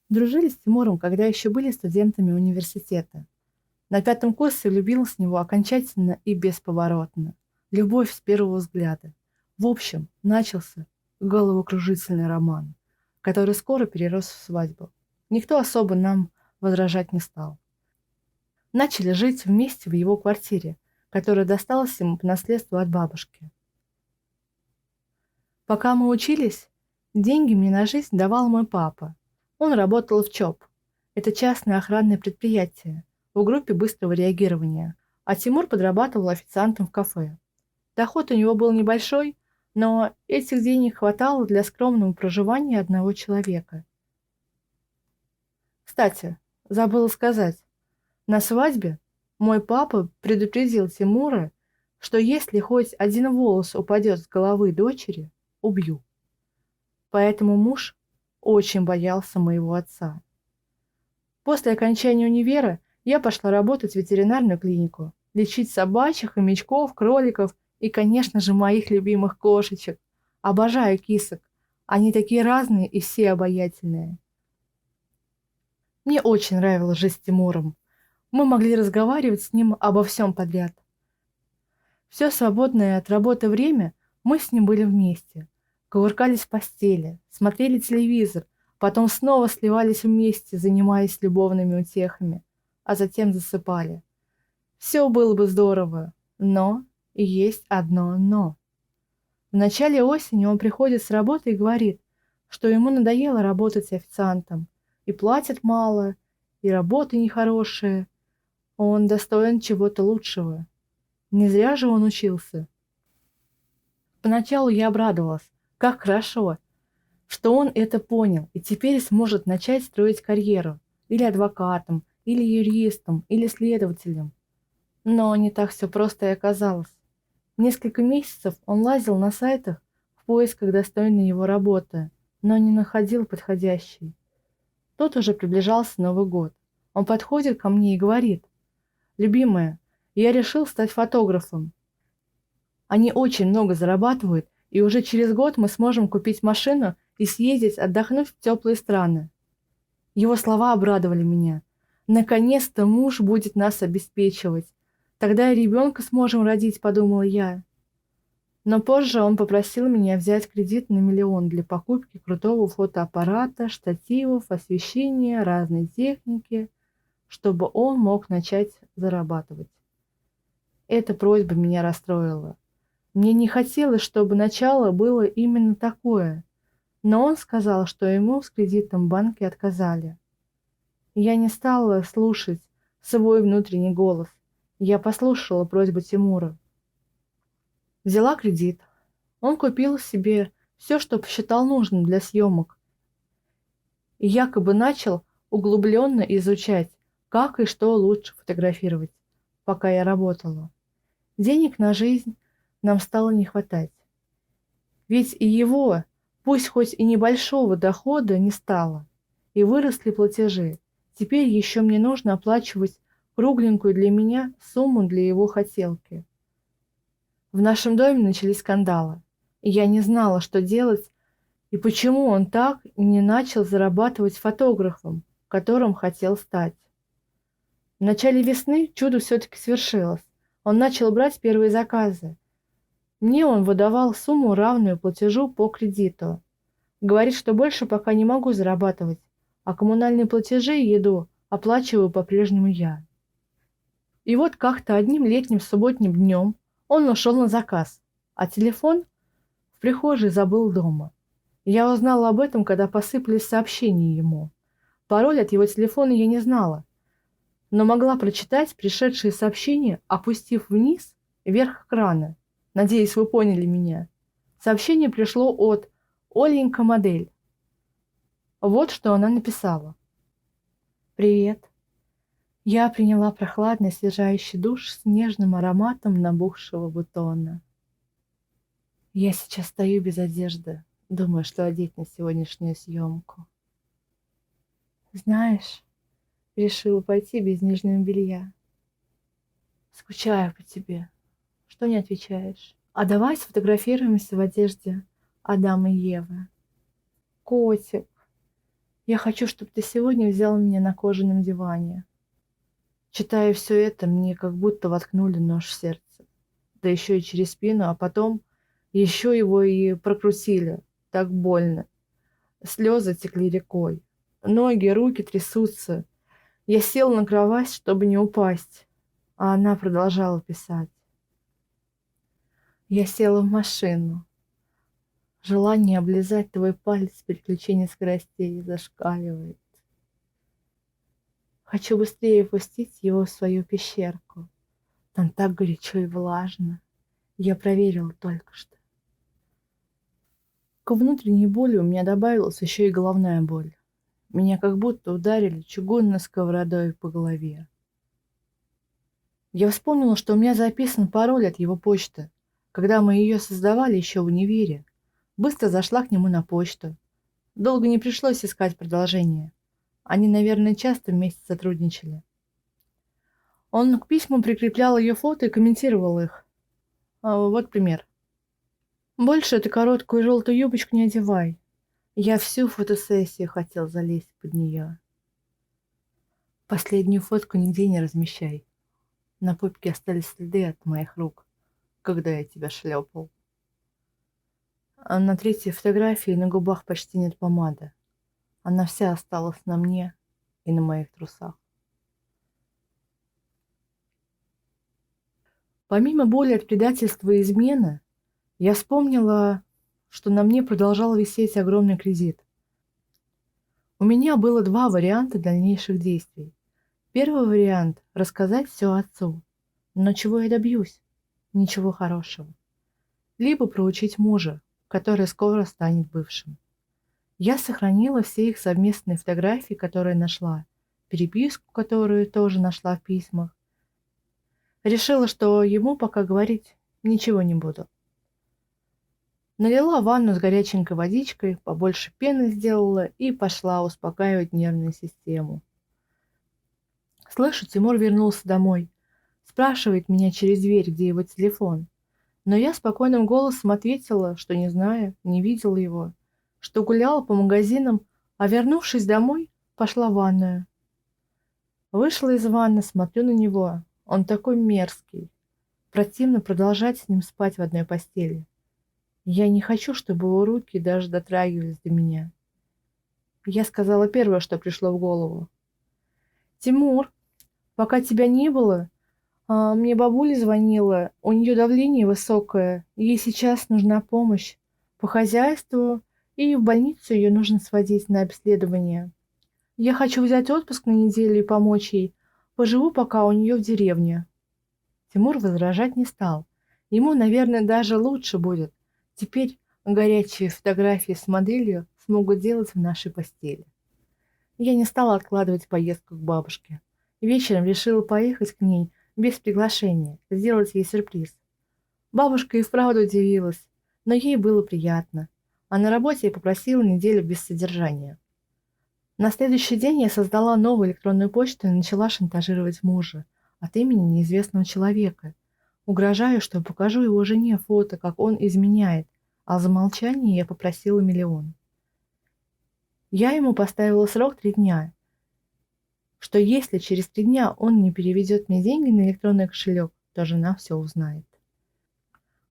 Дружили с Тимуром, когда еще были студентами университета. На пятом курсе влюбилась в него окончательно и бесповоротно. Любовь с первого взгляда. В общем, начался головокружительный роман, который скоро перерос в свадьбу. Никто особо нам возражать не стал. Начали жить вместе в его квартире, которая досталась ему по наследству от бабушки. Пока мы учились, деньги мне на жизнь давал мой папа. Он работал в ЧОП. Это частное охранное предприятие в группе быстрого реагирования, а Тимур подрабатывал официантом в кафе. Доход у него был небольшой, но этих денег хватало для скромного проживания одного человека. Кстати, забыла сказать, на свадьбе мой папа предупредил Тимура, что если хоть один волос упадет с головы дочери, убью. Поэтому муж очень боялся моего отца. После окончания универа я пошла работать в ветеринарную клинику, лечить собачьих, хомячков, кроликов и, конечно же, моих любимых кошечек. Обожаю кисок. Они такие разные и все обаятельные. Мне очень нравилась жизнь с Тимуром. Мы могли разговаривать с ним обо всем подряд. Все свободное от работы время мы с ним были вместе. Кувыркались в постели, смотрели телевизор, потом снова сливались вместе, занимаясь любовными утехами, а затем засыпали. Все было бы здорово, но есть одно «но». В начале осени он приходит с работы и говорит, что ему надоело работать официантом, и платят мало, и работа нехорошая, он достоин чего-то лучшего. Не зря же он учился. Поначалу я обрадовалась, как хорошо, что он это понял и теперь сможет начать строить карьеру или адвокатом, или юристом, или следователем. Но не так все просто и оказалось. Несколько месяцев он лазил на сайтах в поисках достойной его работы, но не находил подходящей. Тут уже приближался Новый год. Он подходит ко мне и говорит: «Любимая, я решил стать фотографом. Они очень много зарабатывают, и уже через год мы сможем купить машину и съездить отдохнуть в теплые страны». Его слова обрадовали меня. Наконец-то муж будет нас обеспечивать. Тогда и ребенка сможем родить, подумала я. Но позже он попросил меня взять кредит на 1 000 000 для покупки крутого фотоаппарата, штативов, освещения, разной техники, чтобы он мог начать зарабатывать. Эта просьба меня расстроила. Мне не хотелось, чтобы начало было именно такое, но он сказал, что ему с кредитом в банке отказали. Я не стала слушать свой внутренний голос. Я послушала просьбу Тимура. Взяла кредит. Он купил себе все, что посчитал нужным для съемок, и якобы начал углубленно изучать, как и что лучше фотографировать, пока я работала. Денег на жизнь нам стало не хватать. Ведь и его, пусть хоть и небольшого дохода, не стало. И выросли платежи. Теперь еще мне нужно оплачивать кругленькую для меня сумму для его хотелки. В нашем доме начались скандалы, и я не знала, что делать и почему он так и не начал зарабатывать фотографом, которым хотел стать. В начале весны чудо все-таки свершилось. Он начал брать первые заказы. Мне он выдавал сумму, равную платежу по кредиту. Говорит, что больше пока не могу зарабатывать, а коммунальные платежи и еду оплачиваю по-прежнему я. И вот как-то одним летним субботним днем он ушел на заказ, а телефон в прихожей забыл дома. Я узнала об этом, когда посыпались сообщения ему. Пароль от его телефона я не знала, но могла прочитать пришедшие сообщения, опустив вниз вверх экрана. Надеюсь, вы поняли меня. Сообщение пришло от Оленька Модель. Вот что она написала. «Привет. Я приняла прохладный освежающий душ с нежным ароматом набухшего бутона. Я сейчас стою без одежды, думаю, что одеть на сегодняшнюю съемку. Знаешь, решила пойти без нижнего белья. Скучаю по тебе. Что не отвечаешь? А давай сфотографируемся в одежде Адама и Евы. Котик, Я хочу, чтобы ты сегодня взял меня на кожаном диване. Читая все это, мне как будто воткнули нож в сердце. Да еще и через спину, а потом еще его и прокрутили. Так больно. Слезы текли рекой. Ноги, руки трясутся. Я сел на кровать, чтобы не упасть, а она продолжала писать. Я села в машину. Желание облизать твой палец, переключение скоростей зашкаливает. Хочу быстрее пустить его в свою пещерку. Там так горячо и влажно. Я проверила только что. К внутренней боли у меня добавилась еще и головная боль. Меня как будто ударили чугунной сковородой по голове. Я вспомнила, что у меня записан пароль от его почты, когда мы ее создавали еще в универе. Быстро зашла к нему на почту. Долго не пришлось искать продолжение. Они, наверное, часто вместе сотрудничали. Он к письмам прикреплял ее фото и комментировал их. Вот пример. «Больше ты короткую желтую юбочку не одевай. Я всю фотосессию хотел залезть под нее. Последнюю фотку нигде не размещай. На пупке остались следы от моих рук, когда я тебя шлепал. А на третьей фотографии на губах почти нет помады. Она вся осталась на мне и на моих трусах». Помимо боли от предательства и измены, я вспомнила, что на мне продолжал висеть огромный кредит. У меня было два варианта дальнейших действий. Первый вариант – рассказать все отцу. Но чего я добьюсь? Ничего хорошего. Либо проучить мужа, который скоро станет бывшим. Я сохранила все их совместные фотографии, которые нашла, переписку, которую тоже нашла в письмах. Решила, что ему пока говорить ничего не буду. Налила ванну с горяченькой водичкой, побольше пены сделала и пошла успокаивать нервную систему. Слышу, Тимур вернулся домой. Спрашивает меня через дверь, где его телефон. Но я спокойным голосом ответила, что не знаю, не видела его, что гуляла по магазинам, а вернувшись домой, пошла в ванную. Вышла из ванны, смотрю на него. Он такой мерзкий. Противно продолжать с ним спать в одной постели. Я не хочу, чтобы его руки даже дотрагивались до меня. Я сказала первое, что пришло в голову. «Тимур, пока тебя не было, мне бабуля звонила, у нее давление высокое, ей сейчас нужна помощь по хозяйству, и в больницу ее нужно сводить на обследование. Я хочу взять отпуск на неделю и помочь ей, поживу пока у нее в деревне». Тимур возражать не стал. Ему, наверное, даже лучше будет. Теперь горячие фотографии с моделью смогут делать в нашей постели. Я не стала откладывать поездку к бабушке. Вечером решила поехать к ней без приглашения, сделать ей сюрприз. Бабушка и вправду удивилась, но ей было приятно. А на работе я попросила неделю без содержания. На следующий день я создала новую электронную почту и начала шантажировать мужа от имени неизвестного человека. Угрожаю, что покажу его жене фото, как он изменяет, а за молчание я попросила 1 000 000. Я ему поставила срок 3 дня, что если через 3 дня он не переведет мне деньги на электронный кошелек, то жена все узнает.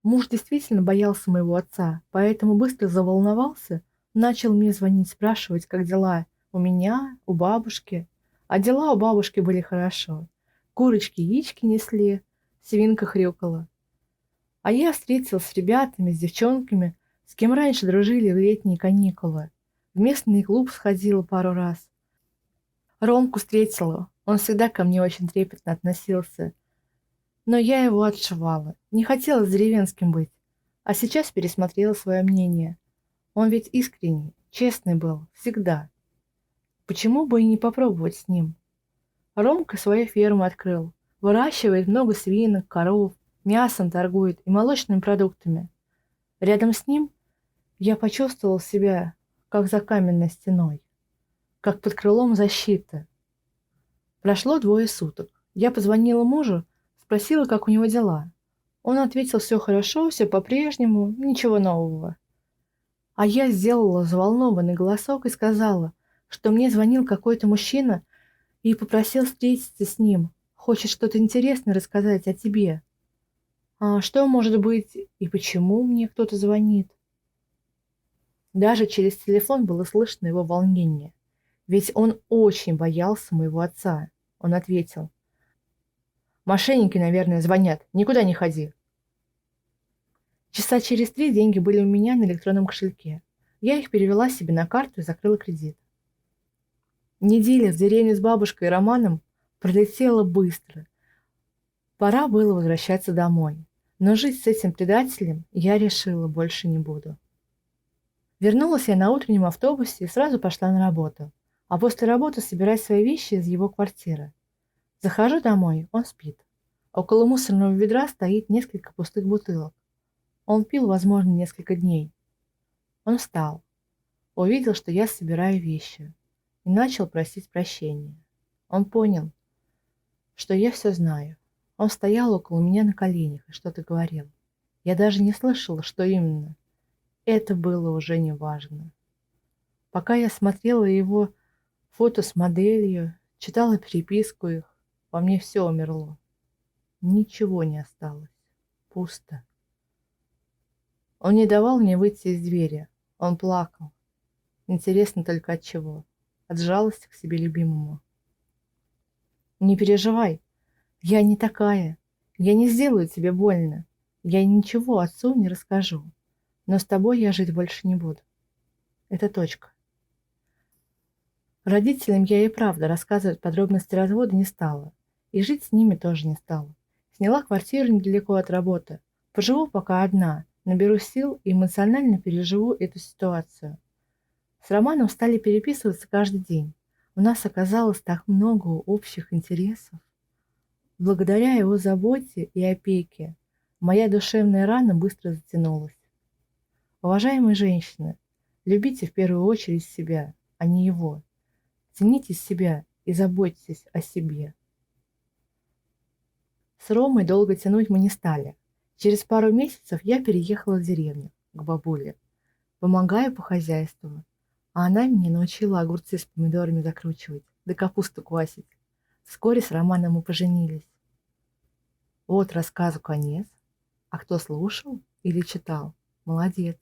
Муж действительно боялся моего отца, поэтому быстро заволновался, начал мне звонить, спрашивать, как дела у меня, у бабушки. А дела у бабушки были хорошо. Курочки яички несли, свинка хрюкала. А я встретилась с ребятами, с девчонками, с кем раньше дружили в летние каникулы. В местный клуб сходила пару раз. Ромку встретила, он всегда ко мне очень трепетно относился. Но я его отшивала, не хотела с деревенским быть. А сейчас пересмотрела свое мнение. Он ведь искренний, честный был, всегда. Почему бы и не попробовать с ним? Ромка свою ферму открыл, выращивает много свинок, коров, мясом торгует и молочными продуктами. Рядом с ним я почувствовал себя, как за каменной стеной, как под крылом защиты. Прошло 2 суток. Я позвонила мужу, спросила, как у него дела. Он ответил, все хорошо, все по-прежнему, ничего нового. А я сделала взволнованный голосок и сказала, что мне звонил какой-то мужчина и попросил встретиться с ним. Хочет что-то интересное рассказать о тебе. А что может быть и почему мне кто-то звонит? Даже через телефон было слышно его волнение. Ведь он очень боялся моего отца. Он ответил: «Мошенники, наверное, звонят. Никуда не ходи». Часа через 3 деньги были у меня на электронном кошельке. Я их перевела себе на карту и закрыла кредит. Неделя в деревне с бабушкой и Романом пролетела быстро. Пора было возвращаться домой. Но жить с этим предателем я решила больше не буду. Вернулась я на утреннем автобусе и сразу пошла на работу. А после работы собирать свои вещи из его квартиры. Захожу домой, он спит. Около мусорного ведра стоит несколько пустых бутылок. Он пил, возможно, несколько дней. Он встал, увидел, что я собираю вещи, и начал просить прощения. Он понял, что я все знаю. Он стоял около меня на коленях и что-то говорил. Я даже не слышала, что именно. Это было уже не важно. Пока я смотрела его фото с моделью, читала переписку их, во мне все умерло. Ничего не осталось. Пусто. Он не давал мне выйти из двери. Он плакал. Интересно только от чего. От жалости к себе любимому. Не переживай. Я не такая. Я не сделаю тебе больно. Я ничего отцу не расскажу. Но с тобой я жить больше не буду. Это точка. Родителям я и правда рассказывать подробности развода не стала. И жить с ними тоже не стала. Сняла квартиру недалеко от работы. Поживу пока одна, наберу сил и эмоционально переживу эту ситуацию. С Романом стали переписываться каждый день. У нас оказалось так много общих интересов. Благодаря его заботе и опеке моя душевная рана быстро затянулась. Уважаемые женщины, любите в первую очередь себя, а не его. Цените себя и заботьтесь о себе. С Ромой долго тянуть мы не стали. Через пару месяцев я переехала в деревню, к бабуле. Помогаю по хозяйству. А она меня научила огурцы с помидорами закручивать, да капусту квасить. Вскоре с Романом мы поженились. Вот рассказу конец. А кто слушал или читал, молодец.